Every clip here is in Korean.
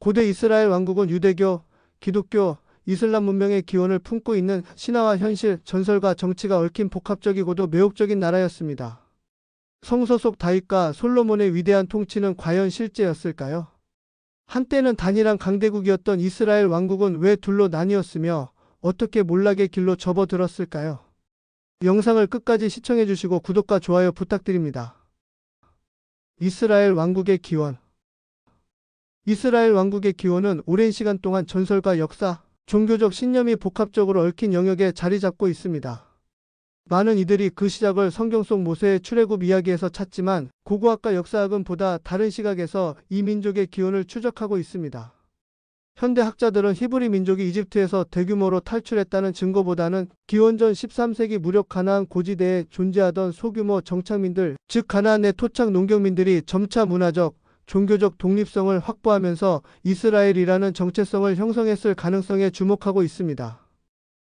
고대 이스라엘 왕국은 유대교, 기독교, 이슬람 문명의 기원을 품고 있는 신화와 현실, 전설과 정치가 얽힌 복합적이고도 매혹적인 나라였습니다. 성서 속 다윗과 솔로몬의 위대한 통치는 과연 실제였을까요? 한때는 단일한 강대국이었던 이스라엘 왕국은 왜 둘로 나뉘었으며 어떻게 몰락의 길로 접어들었을까요? 영상을 끝까지 시청해 주시고 구독과 좋아요 부탁드립니다. 이스라엘 왕국의 기원. 이스라엘 왕국의 기원은 오랜 시간 동안 전설과 역사, 종교적 신념이 복합적으로 얽힌 영역에 자리 잡고 있습니다. 많은 이들이 그 시작을 성경 속 모세의 출애굽 이야기에서 찾지만 고고학과 역사학은 보다 다른 시각에서 이 민족의 기원을 추적하고 있습니다. 현대 학자들은 히브리 민족이 이집트에서 대규모로 탈출했다는 증거보다는 기원전 13세기 무렵 가나안 고지대에 존재하던 소규모 정착민들, 즉 가나안 내 토착 농경민들이 점차 문화적, 종교적 독립성을 확보하면서 이스라엘이라는 정체성을 형성했을 가능성에 주목하고 있습니다.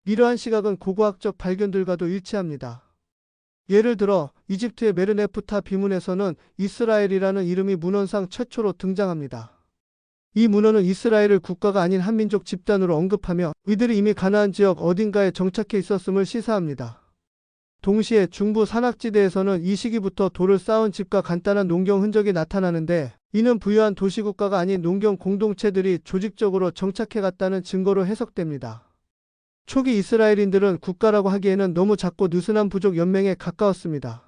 이러한 시각은 고고학적 발견들과도 일치합니다. 예를 들어 이집트의 메르네프타 비문에서는 이스라엘이라는 이름이 문헌상 최초로 등장합니다. 이 문헌은 이스라엘을 국가가 아닌 한민족 집단으로 언급하며 이들이 이미 가나안 지역 어딘가에 정착해 있었음을 시사합니다. 동시에 중부 산악지대에서는 이 시기부터 돌을 쌓은 집과 간단한 농경 흔적이 나타나는데 이는 부유한 도시국가가 아닌 농경 공동체들이 조직적으로 정착해갔다는 증거로 해석됩니다. 초기 이스라엘인들은 국가라고 하기에는 너무 작고 느슨한 부족 연맹에 가까웠습니다.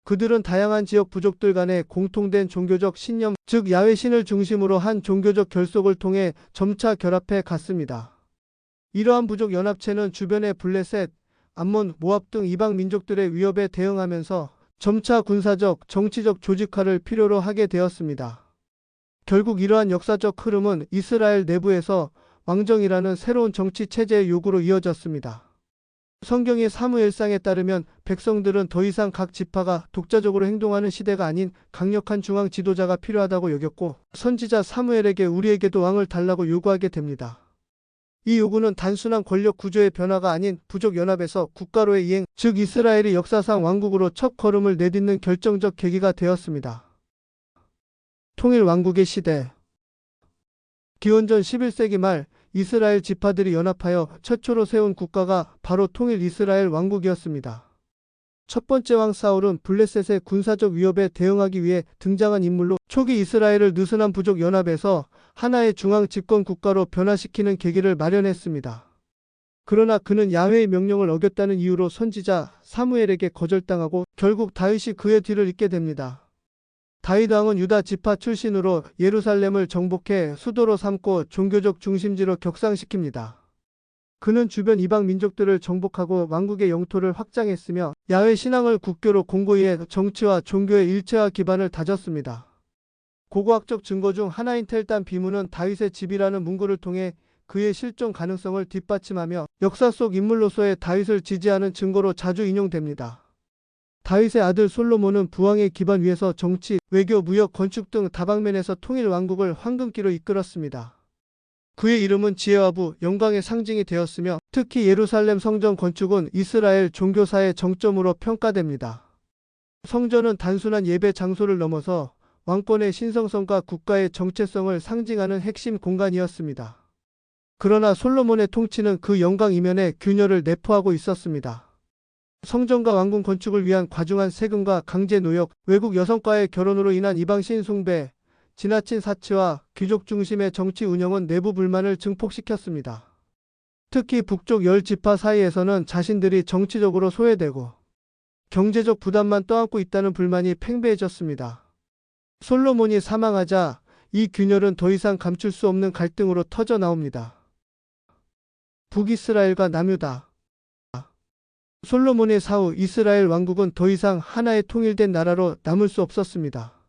그들은 다양한 지역 부족들 간의 공통된 종교적 신념, 즉 야훼 신을 중심으로 한 종교적 결속을 통해 점차 결합해 갔습니다. 이러한 부족 연합체는 주변의 블레셋, 암몬, 모압 등 이방 민족들의 위협에 대응하면서 점차 군사적, 정치적 조직화를 필요로 하게 되었습니다. 결국 이러한 역사적 흐름은 이스라엘 내부에서 왕정이라는 새로운 정치 체제의 요구로 이어졌습니다. 성경의 사무엘상에 따르면 백성들은 더 이상 각 지파가 독자적으로 행동하는 시대가 아닌 강력한 중앙 지도자가 필요하다고 여겼고 선지자 사무엘에게 우리에게도 왕을 달라고 요구하게 됩니다. 이 요구는 단순한 권력 구조의 변화가 아닌 부족 연합에서 국가로의 이행, 즉 이스라엘이 역사상 왕국으로 첫 걸음을 내딛는 결정적 계기가 되었습니다. 통일 왕국의 시대. 기원전 11세기 말 이스라엘 지파들이 연합하여 최초로 세운 국가가 바로 통일 이스라엘 왕국이었습니다. 첫 번째 왕 사울은 블레셋의 군사적 위협에 대응하기 위해 등장한 인물로 초기 이스라엘을 느슨한 부족 연합에서 하나의 중앙 집권 국가로 변화시키는 계기를 마련했습니다. 그러나 그는 야훼의 명령을 어겼다는 이유로 선지자 사무엘에게 거절당하고 결국 다윗이 그의 뒤를 잇게 됩니다. 다윗 왕은 유다 지파 출신으로 예루살렘을 정복해 수도로 삼고 종교적 중심지로 격상시킵니다. 그는 주변 이방 민족들을 정복하고 왕국의 영토를 확장했으며 야훼 신앙을 국교로 공고히 해 정치와 종교의 일체화 기반을 다졌습니다. 고고학적 증거 중 하나인 텔단 비문은 다윗의 집이라는 문구를 통해 그의 실존 가능성을 뒷받침하며 역사 속 인물로서의 다윗을 지지하는 증거로 자주 인용됩니다. 다윗의 아들 솔로몬은 부왕의 기반 위에서 정치, 외교, 무역, 건축 등 다방면에서 통일 왕국을 황금기로 이끌었습니다. 그의 이름은 지혜와 부, 영광의 상징이 되었으며 특히 예루살렘 성전 건축은 이스라엘 종교사의 정점으로 평가됩니다. 성전은 단순한 예배 장소를 넘어서 왕권의 신성성과 국가의 정체성을 상징하는 핵심 공간이었습니다. 그러나 솔로몬의 통치는 그 영광 이면에 균열을 내포하고 있었습니다. 성전과 왕궁 건축을 위한 과중한 세금과 강제 노역, 외국 여성과의 결혼으로 인한 이방신 숭배, 지나친 사치와 귀족 중심의 정치 운영은 내부 불만을 증폭시켰습니다. 특히 북쪽 10지파 사이에서는 자신들이 정치적으로 소외되고 경제적 부담만 떠안고 있다는 불만이 팽배해졌습니다. 솔로몬이 사망하자 이 균열은 더 이상 감출 수 없는 갈등으로 터져 나옵니다. 북이스라엘과 남유다. 솔로몬의 사후 이스라엘 왕국은 더 이상 하나의 통일된 나라로 남을 수 없었습니다.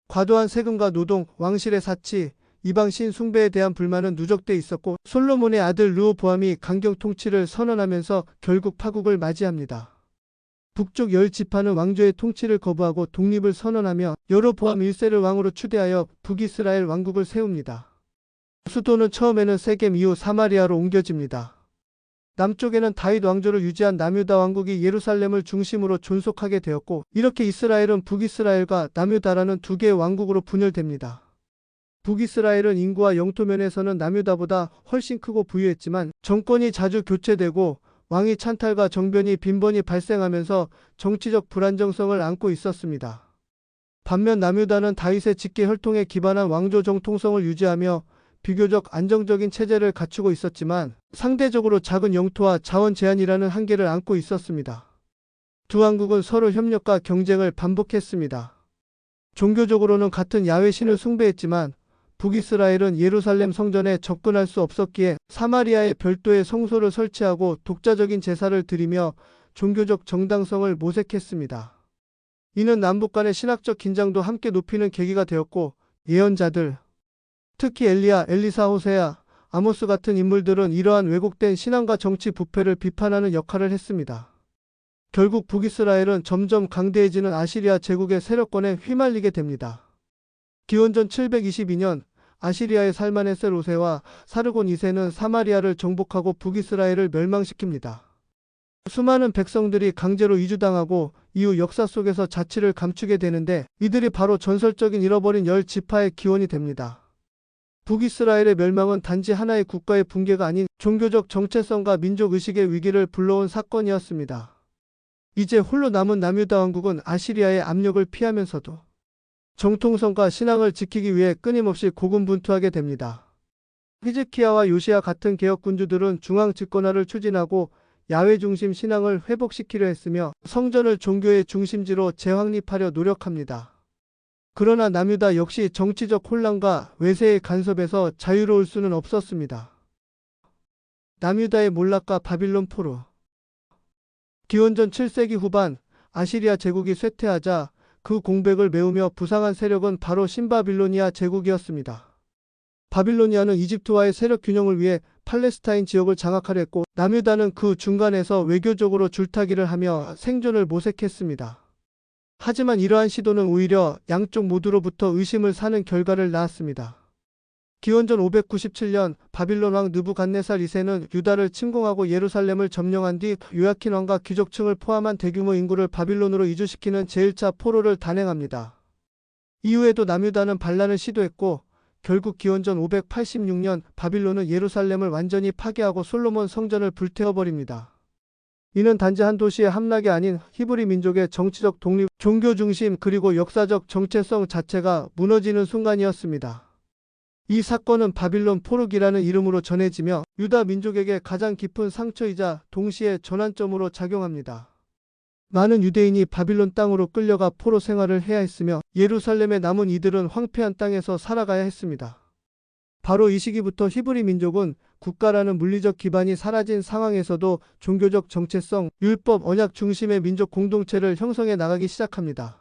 과도한 세금과 노동, 왕실의 사치, 이방신 숭배에 대한 불만은 누적돼 있었고 솔로몬의 아들 르호보암이 강경 통치를 선언하면서 결국 파국을 맞이합니다. 북쪽 10지파는 왕조의 통치를 거부하고 독립을 선언하며 여로보암 1세를 왕으로 추대하여 북이스라엘 왕국을 세웁니다. 수도는 처음에는 세겜 이후 사마리아로 옮겨집니다. 남쪽에는 다윗 왕조를 유지한 남유다 왕국이 예루살렘을 중심으로 존속하게 되었고 이렇게 이스라엘은 북이스라엘과 남유다라는 두 개의 왕국으로 분열됩니다. 북이스라엘은 인구와 영토 면에서는 남유다보다 훨씬 크고 부유했지만 정권이 자주 교체되고 왕위 찬탈과 정변이 빈번히 발생하면서 정치적 불안정성을 안고 있었습니다. 반면 남유다는 다윗의 직계 혈통에 기반한 왕조 정통성을 유지하며 비교적 안정적인 체제를 갖추고 있었지만 상대적으로 작은 영토와 자원 제한이라는 한계를 안고 있었습니다. 두 왕국은 서로 협력과 경쟁을 반복했습니다. 종교적으로는 같은 야훼 신을 숭배했지만 북이스라엘은 예루살렘 성전에 접근할 수 없었기에 사마리아에 별도의 성소를 설치하고 독자적인 제사를 드리며 종교적 정당성을 모색했습니다. 이는 남북 간의 신학적 긴장도 함께 높이는 계기가 되었고 예언자들, 특히 엘리야, 엘리사, 호세야, 아모스 같은 인물들은 이러한 왜곡된 신앙과 정치 부패를 비판하는 역할을 했습니다. 결국 북이스라엘은 점점 강대해지는 아시리아 제국의 세력권에 휘말리게 됩니다. 기원전 722년 아시리아의 살마네셀 5세와 사르곤 2세는 사마리아를 정복하고 북이스라엘을 멸망시킵니다. 수많은 백성들이 강제로 이주당하고 이후 역사 속에서 자치를 감추게 되는데 이들이 바로 전설적인 잃어버린 10지파의 기원이 됩니다. 북이스라엘의 멸망은 단지 하나의 국가의 붕괴가 아닌 종교적 정체성과 민족의식의 위기를 불러온 사건이었습니다. 이제 홀로 남은 남유다 왕국은 아시리아의 압력을 피하면서도 정통성과 신앙을 지키기 위해 끊임없이 고군분투하게 됩니다. 히즈키야와 요시야 같은 개혁군주들은 중앙 집권화를 추진하고 야훼 중심 신앙을 회복시키려 했으며 성전을 종교의 중심지로 재확립하려 노력합니다. 그러나 남유다 역시 정치적 혼란과 외세의 간섭에서 자유로울 수는 없었습니다. 남유다의 몰락과 바빌론 포로. 기원전 7세기 후반 아시리아 제국이 쇠퇴하자 그 공백을 메우며 부상한 세력은 바로 신바빌로니아 제국이었습니다. 바빌로니아는 이집트와의 세력 균형을 위해 팔레스타인 지역을 장악하려 했고 남유다는 그 중간에서 외교적으로 줄타기를 하며 생존을 모색했습니다. 하지만 이러한 시도는 오히려 양쪽 모두로부터 의심을 사는 결과를 낳았습니다. 기원전 597년 바빌론 왕 느부갓네살 2세는 유다를 침공하고 예루살렘을 점령한 뒤 요야킨 왕과 귀족층을 포함한 대규모 인구를 바빌론으로 이주시키는 제1차 포로를 단행합니다. 이후에도 남유다는 반란을 시도했고 결국 기원전 586년 바빌론은 예루살렘을 완전히 파괴하고 솔로몬 성전을 불태워버립니다. 이는 단지 한 도시의 함락이 아닌 히브리 민족의 정치적 독립, 종교 중심 그리고 역사적 정체성 자체가 무너지는 순간이었습니다. 이 사건은 바빌론 포로기라는 이름으로 전해지며 유다 민족에게 가장 깊은 상처이자 동시에 전환점으로 작용합니다. 많은 유대인이 바빌론 땅으로 끌려가 포로 생활을 해야 했으며 예루살렘에 남은 이들은 황폐한 땅에서 살아가야 했습니다. 바로 이 시기부터 히브리 민족은 국가라는 물리적 기반이 사라진 상황에서도 종교적 정체성, 율법, 언약 중심의 민족 공동체를 형성해 나가기 시작합니다.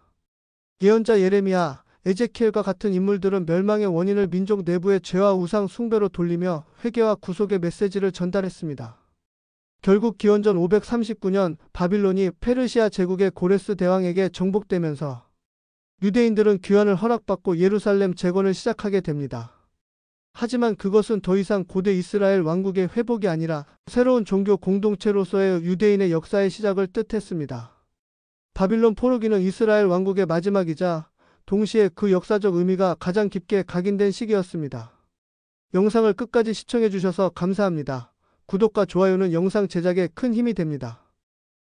예언자 예레미야, 에제키엘과 같은 인물들은 멸망의 원인을 민족 내부의 죄와 우상 숭배로 돌리며 회개와 구속의 메시지를 전달했습니다. 결국 기원전 539년 바빌론이 페르시아 제국의 고레스 대왕에게 정복되면서 유대인들은 귀환을 허락받고 예루살렘 재건을 시작하게 됩니다. 하지만 그것은 더 이상 고대 이스라엘 왕국의 회복이 아니라 새로운 종교 공동체로서의 유대인의 역사의 시작을 뜻했습니다. 바빌론 포로기는 이스라엘 왕국의 마지막이자 동시에 그 역사적 의미가 가장 깊게 각인된 시기였습니다. 영상을 끝까지 시청해주셔서 감사합니다. 구독과 좋아요는 영상 제작에 큰 힘이 됩니다.